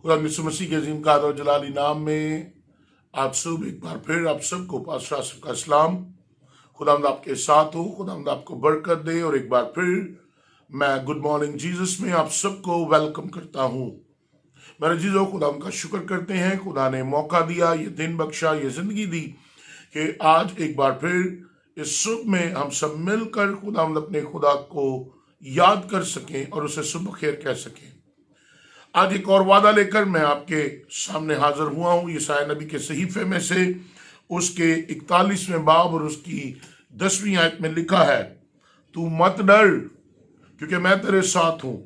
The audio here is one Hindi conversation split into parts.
खुदा यीशु मसीह के अजीम का और जलाली नाम में आप सब एक बार फिर आप सबको पास्टर आसिफ का सलाम। खुदावंद आपके साथ हो, खुदावंद आपको बरकत दे। और एक बार फिर मैं गुड मॉर्निंग जीसस में आप सबको वेलकम करता हूं। मेरे जीजो, खुदावंद का शुक्र करते हैं, खुदा ने मौका दिया, ये दिन बख्शा, ये जिंदगी दी कि आज एक बार फिर इस सुबह में हम सब मिलकर खुदावंद अपने खुदा को याद कर सकें और उसे सुबह खैर कह सकें। आज एक और वादा लेकर मैं आपके सामने हाजिर हुआ हूं। यशायाह नबी के सहीफे में से उसके 41वें बाब और उसकी 10वीं आयत में लिखा है, तू मत डर क्योंकि मैं तेरे साथ हूं,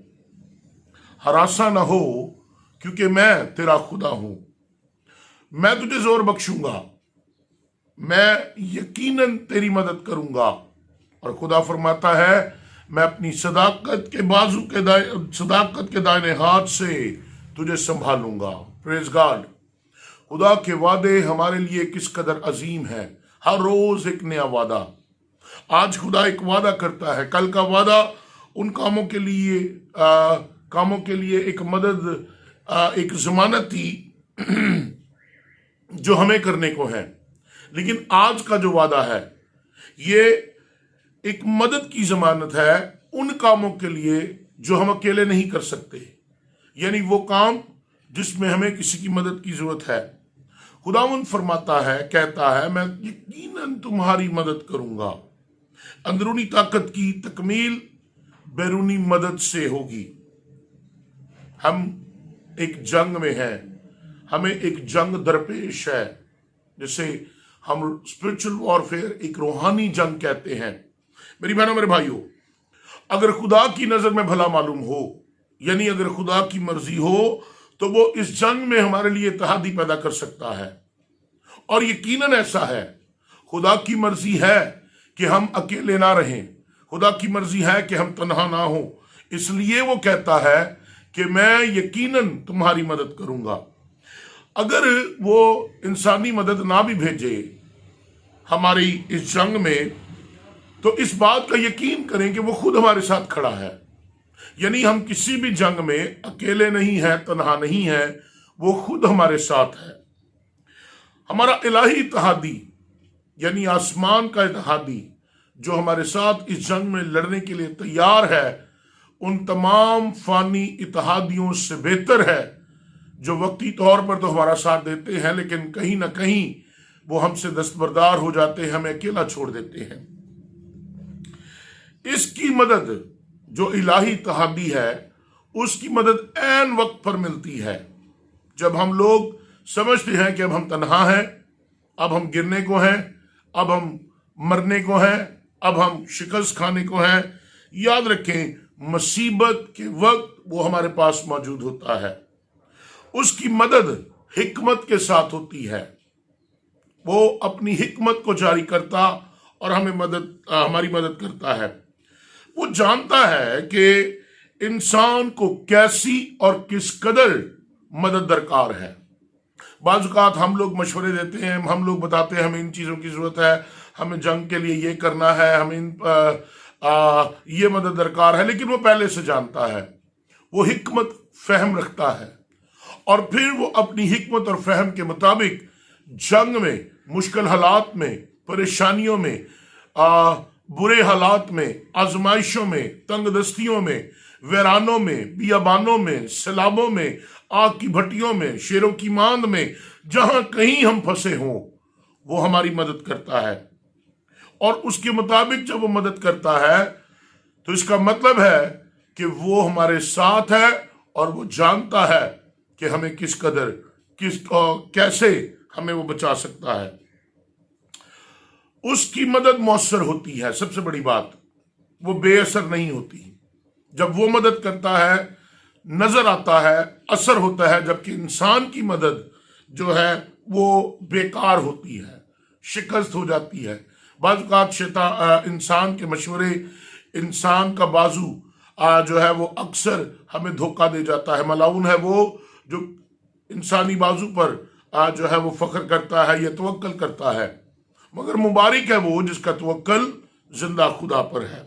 हरासा न हो क्योंकि मैं तेरा खुदा हूं। मैं तुझे जोर बख्शूंगा, मैं यकीनन तेरी मदद करूंगा। और खुदा फरमाता है, मैं अपनी सदाकत के दाहिने हाथ से तुझे संभालूंगा। Praise God. खुदा के वादे हमारे लिए किस कदर अजीम है। हर रोज एक नया वादा। आज खुदा एक वादा करता है, कल का वादा उन कामों के लिए एक मदद, एक जमानत थी जो हमें करने को है। लेकिन आज का जो वादा है ये एक मदद की जमानत है उन कामों के लिए जो हम अकेले नहीं कर सकते, यानी वो काम जिसमें हमें किसी की मदद की जरूरत है। खुदावंद फरमाता है, कहता है, मैं यकीनन तुम्हारी मदद करूंगा। अंदरूनी ताकत की तकमील बैरूनी मदद से होगी। हम एक जंग में हैं, हमें एक जंग दरपेश है, जिसे हम स्पिरिचुअल वॉरफेयर, एक रूहानी जंग कहते हैं। मेरी बहनों, मेरे भाइयों, अगर खुदा की नजर में भला मालूम हो, यानी अगर खुदा की मर्जी हो, तो वो इस जंग में हमारे लिए इत्तेहादी पैदा कर सकता है। और यकीनन ऐसा है, खुदा की मर्जी है कि हम अकेले ना रहें, खुदा की मर्जी है कि हम तन्हा ना हो। इसलिए वो कहता है कि मैं यकीनन तुम्हारी मदद करूंगा। अगर वो इंसानी मदद ना भी भेजे हमारी इस जंग में, तो इस बात का यकीन करें कि वो खुद हमारे साथ खड़ा है। यानी हम किसी भी जंग में अकेले नहीं है, तन्हा नहीं है, वो खुद हमारे साथ है। हमारा इलाही इत्तेहादी, यानी आसमान का इत्तेहादी, जो हमारे साथ इस जंग में लड़ने के लिए तैयार है, उन तमाम फानी इत्तेहादियों से बेहतर है जो वक्ती तौर पर तो हमारा साथ देते हैं, लेकिन कहीं ना कहीं वो हमसे दस्तबरदार हो जाते हैं, हमें अकेला छोड़ देते हैं। इसकी मदद जो इलाही इत्तेहादी है, उसकी मदद ऐन वक्त पर मिलती है, जब हम लोग समझते हैं कि अब हम तन्हा हैं, अब हम गिरने को हैं, अब हम मरने को हैं, अब हम शिकस्त खाने को हैं। याद रखें, मुसीबत के वक्त वो हमारे पास मौजूद होता है। उसकी मदद हिकमत के साथ होती है। वो अपनी हिकमत को जारी करता और हमारी मदद करता है। वो जानता है कि इंसान को कैसी और किस कदर मदद दरकार है। बाज़ औक़ात हम लोग मशवरे देते हैं, हम लोग बताते हैं हमें इन चीज़ों की ज़रूरत है, हमें जंग के लिए ये करना है, हमें ये मदद दरकार है। लेकिन वो पहले से जानता है, वो हिकमत फहम रखता है, और फिर वो अपनी हिकमत और फहम के मुताबिक जंग में, मुश्किल हालात में, परेशानियों में, बुरे हालात में, आजमाइशों में, तंगदस्तियों में, वीरानों में, बियाबानों में, सैलाबों में, आग की भट्टियों में, शेरों की मांद में, जहां कहीं हम फंसे हों, वो हमारी मदद करता है। और उसके मुताबिक जब वो मदद करता है, तो इसका मतलब है कि वो हमारे साथ है, और वो जानता है कि हमें किस कदर, कैसे हमें वो बचा सकता है। उसकी मदद मौसर होती है। सबसे बड़ी बात, वो बेअसर नहीं होती। जब वो मदद करता है, नजर आता है, असर होता है, जबकि इंसान की मदद जो है वो बेकार होती है, शिकस्त हो जाती है। बाज़ औक़ात इंसान के मशवरे, इंसान का बाजू जो है वो अक्सर हमें धोखा दे जाता है। मलाउन है वो जो इंसानी बाजू पर जो है वो फख्र करता है या तवक्कल करता है, मगर मुबारक है वो जिसका तवक्कल जिंदा खुदा पर है।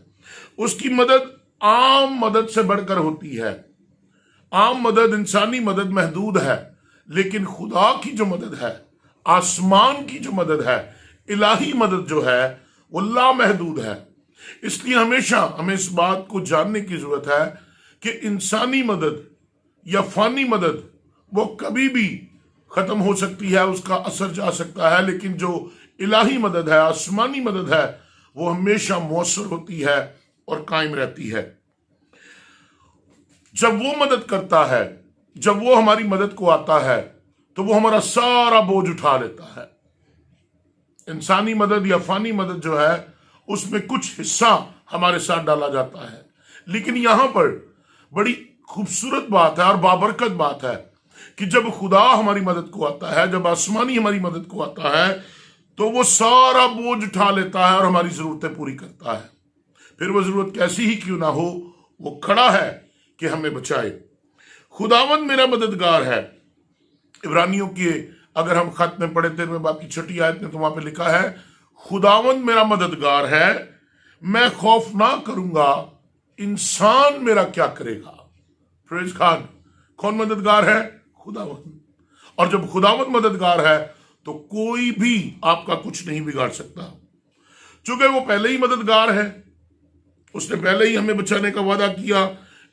उसकी मदद आम मदद से बढ़कर होती है। आम मदद, इंसानी मदद महदूद है, लेकिन खुदा की जो मदद है, आसमान की जो मदद है, इलाही मदद जो है, वो लामहदूद है। इसलिए हमेशा हमें इस बात को जानने की जरूरत है कि इंसानी मदद या फानी मदद वो कभी भी खत्म हो सकती है, उसका असर जा सकता है, लेकिन जो इलाही मदद है, आसमानी मदद है, वो हमेशा मौसर होती है और कायम रहती है। जब वो मदद करता है, जब वो हमारी मदद को आता है, तो वो हमारा सारा बोझ उठा लेता है। इंसानी मदद या फानी मदद जो है, उसमें कुछ हिस्सा हमारे साथ डाला जाता है, लेकिन यहां पर बड़ी खूबसूरत बात है और बाबरकत बात है कि जब खुदा हमारी मदद को आता है, जब आसमानी हमारी मदद को आता है, तो वो सारा बोझ उठा लेता है और हमारी जरूरतें पूरी करता है। फिर वो जरूरत कैसी ही क्यों ना हो, वो खड़ा है कि हमें बचाए। खुदावंद मेरा मददगार है। इब्रानियों के अगर हम खत में पढ़े 13वें बाब की 6ठी आयत में, तो वहां पे लिखा है, खुदावंद मेरा मददगार है, मैं खौफ ना करूंगा, इंसान मेरा क्या करेगा। Praise God. कौन मददगार है? खुदावंद। और जब खुदावंद मददगार है तो कोई भी आपका कुछ नहीं बिगाड़ सकता, क्योंकि वो पहले ही मददगार है, उसने पहले ही हमें बचाने का वादा किया।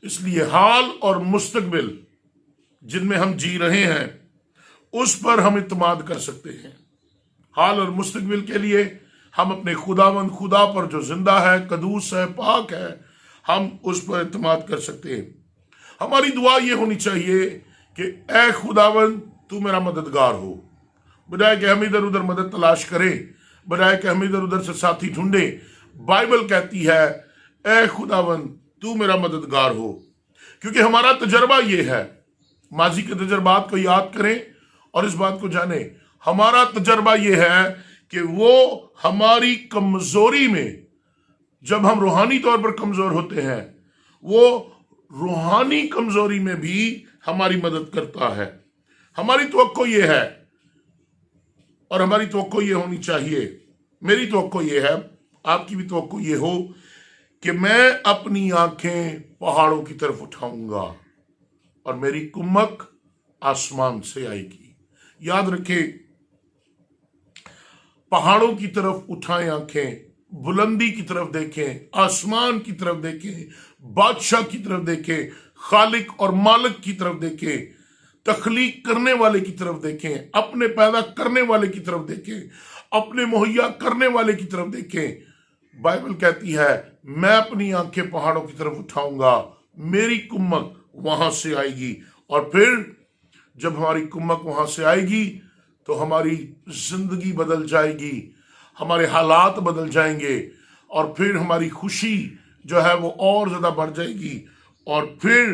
इसलिए हाल और मुस्तकबिल जिनमें हम जी रहे हैं, उस पर हम इत्मीनान कर सकते हैं। हाल और मुस्तकबिल के लिए हम अपने खुदावंद खुदा पर, जो जिंदा है, कदूस है, पाक है, हम उस पर इत्मीनान कर सकते हैं। हमारी दुआ ये होनी चाहिए कि ऐ खुदावंद तू मेरा मददगार हो। बजाय कि हम इधर उधर मदद तलाश करें, बजाय कि हम इधर उधर से साथी ढूंढे, बाइबल कहती है ऐ खुदावंद तू मेरा मददगार हो। क्योंकि हमारा तजर्बा ये है, माजी के तजर्बात को याद करें और इस बात को जाने, हमारा तजर्बा ये है कि वो हमारी कमजोरी में, जब हम रूहानी तौर पर कमजोर होते हैं, वो रूहानी कमजोरी में भी हमारी मदद करता है। हमारी तवक्को ये है और हमारी तवक्को ये होनी चाहिए, मेरी तवक्को ये है, आपकी भी तवक्को ये हो कि मैं अपनी आंखें पहाड़ों की तरफ उठाऊंगा और मेरी कुम्मक आसमान से आएगी। याद रखें, पहाड़ों की तरफ उठाएं आंखें, बुलंदी की तरफ देखें, आसमान की तरफ देखें, बादशाह की तरफ देखें, खालिक और मालिक की तरफ देखें, तख्लीक करने वाले की तरफ देखें, अपने पैदा करने वाले की तरफ देखें, अपने मुहैया करने वाले की तरफ देखें। बाइबल कहती है मैं अपनी आंखें पहाड़ों की तरफ उठाऊंगा, मेरी कुम्मक वहां से आएगी। और फिर जब हमारी कुम्मक वहां से आएगी तो हमारी जिंदगी बदल जाएगी, हमारे हालात बदल जाएंगे, और फिर हमारी खुशी जो है वो और ज्यादा बढ़ जाएगी। और फिर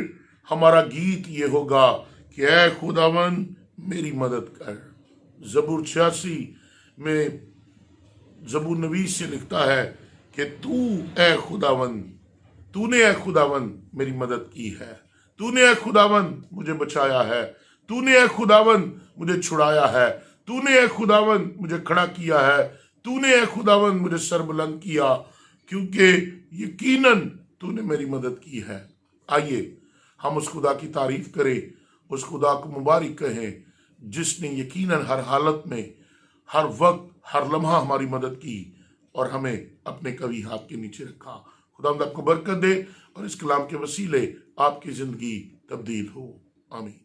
हमारा गीत ये होगा कि ऐ खुदावन मेरी मदद कर। ज़बूर 86 में ज़बूर नवीस से लिखता है कि तू ऐ खुदावन, तूने ऐ खुदावन मेरी मदद की है, तूने ऐ खुदावन मुझे बचाया है, तूने ऐ खुदावन मुझे छुड़ाया है, तूने ऐ खुदावन मुझे खड़ा किया है, तूने ऐ खुदावन मुझे सरबुलंद किया, क्योंकि यकीनन तूने मेरी मदद की है। आइए हम उस खुदा की तारीफ करें, उस खुदा को मुबारक कहें जिसने यकीनन हर हालत में, हर वक्त, हर लम्हा हमारी मदद की और हमें अपने कभी हाथ के नीचे रखा। खुदा आपको बरकत दे और इस कलाम के वसीले आपकी जिंदगी तब्दील हो। आमीन।